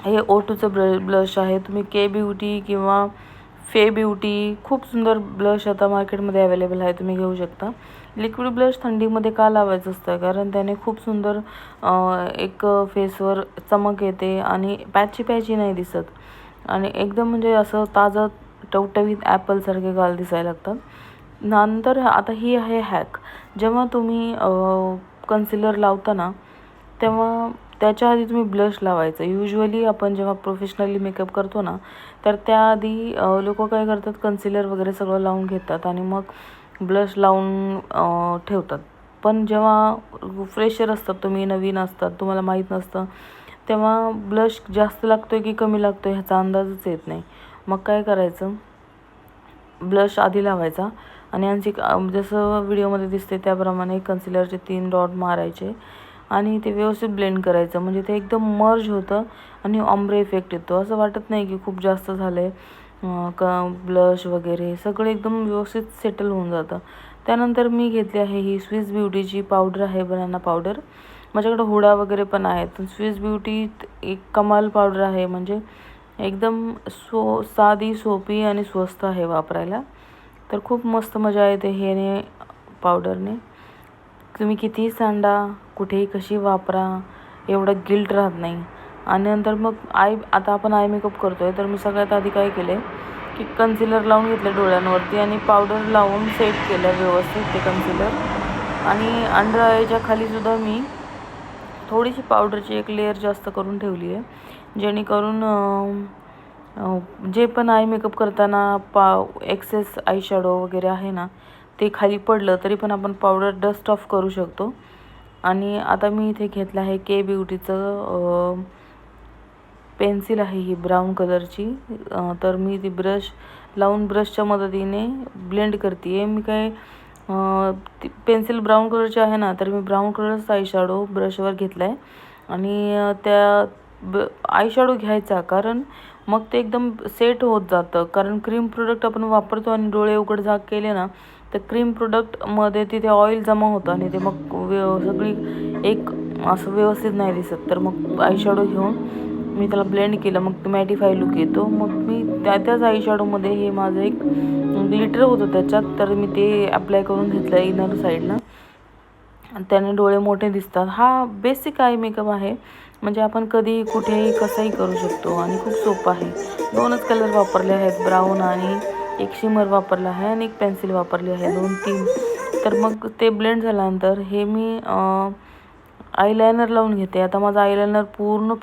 हे O2चं ब्लश आहे. तुम्ही के ब्युटी किंवा फे ब्युटी खूप सुंदर ब्लश आता मार्केटमध्ये अवेलेबल आहे, तुम्ही घेऊ शकता. लिक्विड ब्लश थंडीमध्ये का लावायचं असतं, कारण त्याने खूप सुंदर एक फेसवर चमक येते आणि पॅची नाही दिसत आणि एकदम म्हणजे असं ताजं टवटवीत ॲपलसारखे गाल दिसायला लागतात. नंतर आता ही आहे हॅक. जेव्हा तुम्ही कन्सिलर लावता ना, तेव्हा त्याच्या आधी तुम्ही ब्लश लावायचं. युजुअली आपण जेव्हा प्रोफेशनली मेकअप करतो ना, तर त्याआधी लोक काय करतात, कन्सिलर वगैरे सगळं लावून घेतात आणि मग ब्लश लावून ठेवतात. पण जेव्हा फ्रेशर असतात, तुम्ही नवीन असतात, तुम्हाला माहीत नसतं, तेव्हा ब्लश जास्त लागतो आहे की कमी लागतो आहे ह्याचा अंदाजच येत नाही. मग काय करायचं, ब्लश आधी लावायचा आणि जसं व्हिडिओमध्ये दिसते त्याप्रमाणे कन्सिलरचे 3 डॉट मारायचे आणि ते व्यवस्थित ब्लेंड करायचं. म्हणजे ते एकदम मर्ज होतं आणि ऑम्ब्रे इफेक्ट येतो. असं वाटत नाही की खूप जास्त झालं आहे, ब्लश वगैरे सगळं एकदम व्यवस्थित सेटल होऊन जातं. त्यानंतर मी घेतली आहे ही स्विस ब्युटीची पावडर आहे, बनाना पावडर. माझ्याकडे हुडा वगैरे पण आहेत. स्विस ब्युटी एक कमाल पावडर आहे, म्हणजे एकदम साधी, सोपी आणि स्वस्त आहे वापरायला. तर खूप मस्त मजा येते ह्याने पावडरने. तुम्ही कितीही सांडा, कुठेही कशी वापरा, एवढं गिल्ट राहत नाही. आणि नंतर मग आता आपण आय मेकअप करतो आहे, तर मी सगळ्यात आधी काय केलं की कन्सिलर लावून घेतलं डोळ्यांवरती आणि पावडर लावून सेट केलं व्यवस्थित ते कन्सिलर. आणि अंडर आयच्या खालीसुद्धा मी थोडीशी पावडरची एक लेअर जास्त करून ठेवली आहे, जेणेकरून जे पण आय मेकअप करताना एक्सेस आय शॅडो वगैरे आहे ना, ते खाली पडलं तरी पण आपण पावडर डस्ट ऑफ करू शकतो. आणि आता मी इथे घेतलं आहे के ब्युटीचं पेन्सिल आहे, ही ब्राऊन कलरची. तर मी ती ब्रश लावून ब्रशच्या मदतीने ब्लेंड करते आहे. मी काय ती पेन्सिल ब्राऊन कलरची आहे ना, तर मी ब्राऊन कलरचा आय शॅडो ब्रशवर घेतला आहे आणि त्या आय शॅडो घ्यायचा, कारण मग ते एकदम सेट होत जातं. कारण क्रीम प्रोडक्ट आपण वापरतो आणि डोळे उघडझाक केले ना, तर क्रीम प्रोडक्टमध्ये तिथे ऑइल जमा होतं आणि ते मग सगळी एक असं व्यवस्थित नाही दिसत. तर मग आय शॅडो घेऊन मी त्याला ब्लेंड केलं, मग मॅटिफाय लुक येतो. मग मी त्याच आय शॅडोमध्ये हे माझं एक ग्लिटर होतं त्याच्यात, तर मी ते अप्लाय करून घेतलं इनर साईडनं. त्याने डोळे मोठे दिसतात. हा बेसिक आय मेकअप आहे, म्हणजे आपण कधी कुठेही कसंही करू शकतो आणि खूप सोपं आहे. 2च कलर वापरले आहेत, ब्राऊन आणि एक शिमर वापरला आहे आणि एक पेन्सिल वापरली आहे, 2-3. तर मग ते ब्लेंड झाल्यानंतर हे मी आयलायनर लावून घेते. आता माझा आयलायनर पूर्णपणे